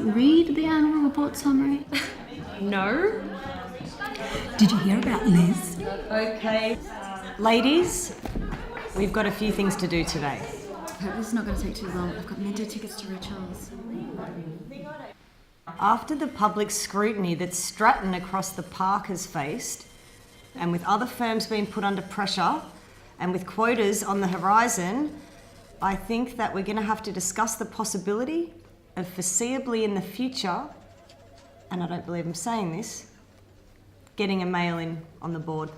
read the annual report summary? No. Did you hear about Liz? Okay. Ladies, we've got a few things to do today. I hope this is not going to take too long. I've got Minto tickets to Rachel's. After the public scrutiny that Stratton across the park has faced, and with other firms being put under pressure, and with quotas on the horizon, I think that we're going to have to discuss the possibility of foreseeably in the future, and I don't believe I'm saying this, getting a male in on the board.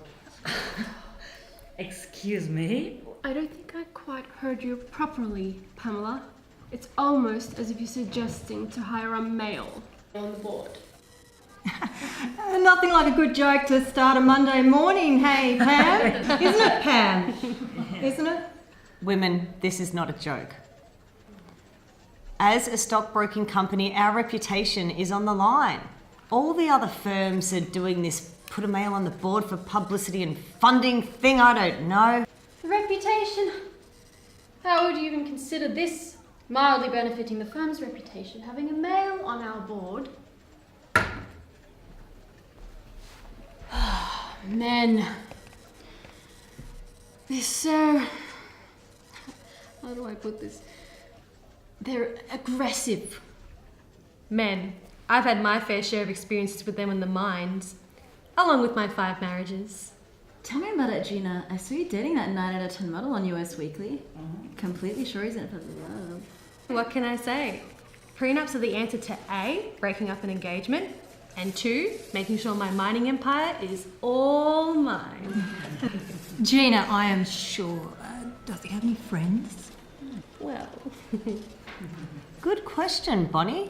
Excuse me? I don't think I quite heard you properly, Pamela. It's almost as if you're suggesting to hire a male on the board. Nothing like a good joke to start a Monday morning, hey, Pam? Isn't it, Pam? Isn't it? Women, this is not a joke. As a stockbroking company, our reputation is on the line. All the other firms are doing this put a male on the board for publicity and funding thing, I don't know. The reputation? How would you even consider this mildly benefiting the firm's reputation, having a male on our board? Men. They're so... How do I put this? They're aggressive. Men. I've had my fair share of experiences with them in the mines, along with my 5 marriages. Tell me about it, Gina. I saw you dating that 9 out of 10 model on US Weekly. Completely sure he's in it for the love. What can I say? Prenups are the answer to A, breaking up an engagement, and 2, making sure my mining empire is all mine. Gina, I am sure. Does he have any friends? Well... Good question, Bonnie.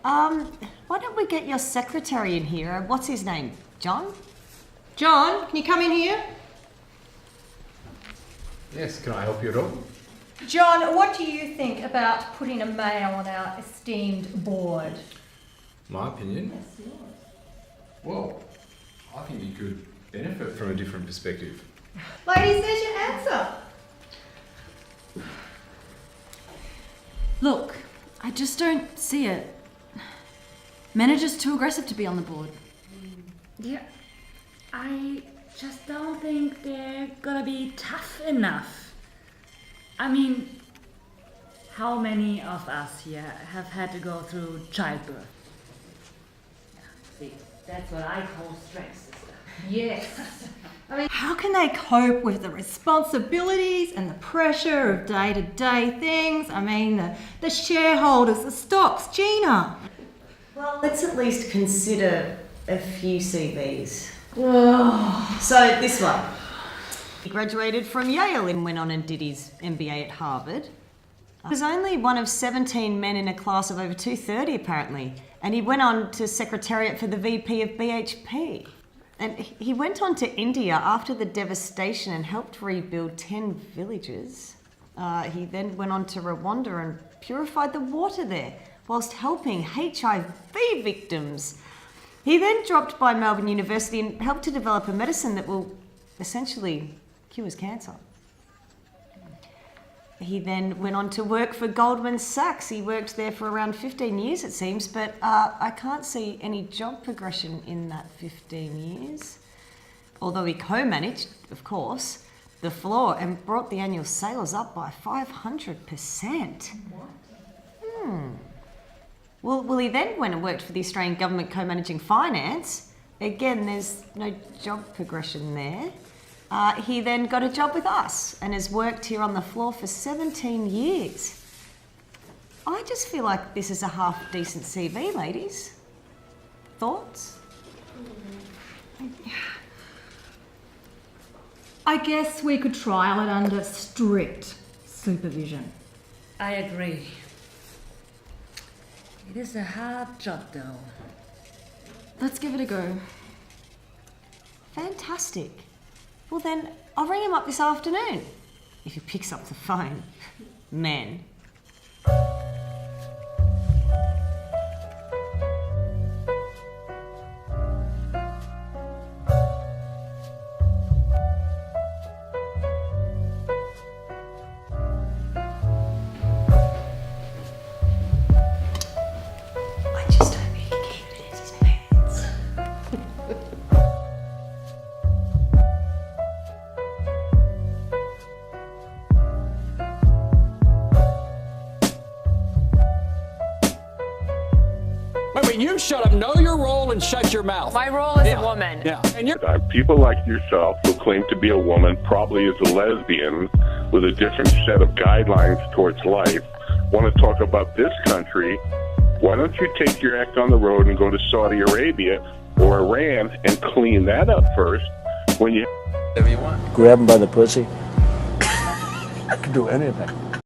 Why don't we get your secretary in here? What's his name? John? John, can you come in here? Yes, can I help you at all? John, what do you think about putting a male on our esteemed board? My opinion? Yes, yours. Well, I think you could benefit from a different perspective. Ladies, there's your answer. Look, I just don't see it. Men are just too aggressive to be on the board. Yeah, I just don't think they're gonna be tough enough. I mean, how many of us here have had to go through childbirth? See, that's what I call stress, sister. Yes. I mean, how can they cope with the responsibilities and the pressure of day-to-day things? I mean, the shareholders, the stocks, Gina. Well, let's at least consider a few CVs. Oh. So this one. He graduated from Yale and went on and did his MBA at Harvard. He was only one of 17 men in a class of over 230 apparently, and he went on to Secretariat for the VP of BHP. And he went on to India after the devastation and helped rebuild 10 villages. He then went on to Rwanda and purified the water there, whilst helping HIV victims. He then dropped by Melbourne University and helped to develop a medicine that will essentially cures cancer. He then went on to work for Goldman Sachs. He worked there for around 15 years, it seems, but I can't see any job progression in that 15 years. Although he co-managed, of course, the floor and brought the annual sales up by 500%. What? Well, he then went and worked for the Australian government co-managing finance. Again, there's no job progression there. He then got a job with us and has worked here on the floor for 17 years. I just feel like this is a half-decent CV, ladies. Thoughts? I guess we could trial it under strict supervision. I agree. It is a hard job, though. Let's give it a go. Fantastic. Well then, I'll ring him up this afternoon. If he picks up the phone. Men. You shut up, know your role, and shut your mouth. My role is a woman. Yeah. And you're People like yourself who claim to be a woman, probably as a lesbian, with a different set of guidelines towards life, want to talk about this country. Why don't you take your act on the road and go to Saudi Arabia or Iran and clean that up first when you... Whatever you want. Grab him by the pussy. I can do anything.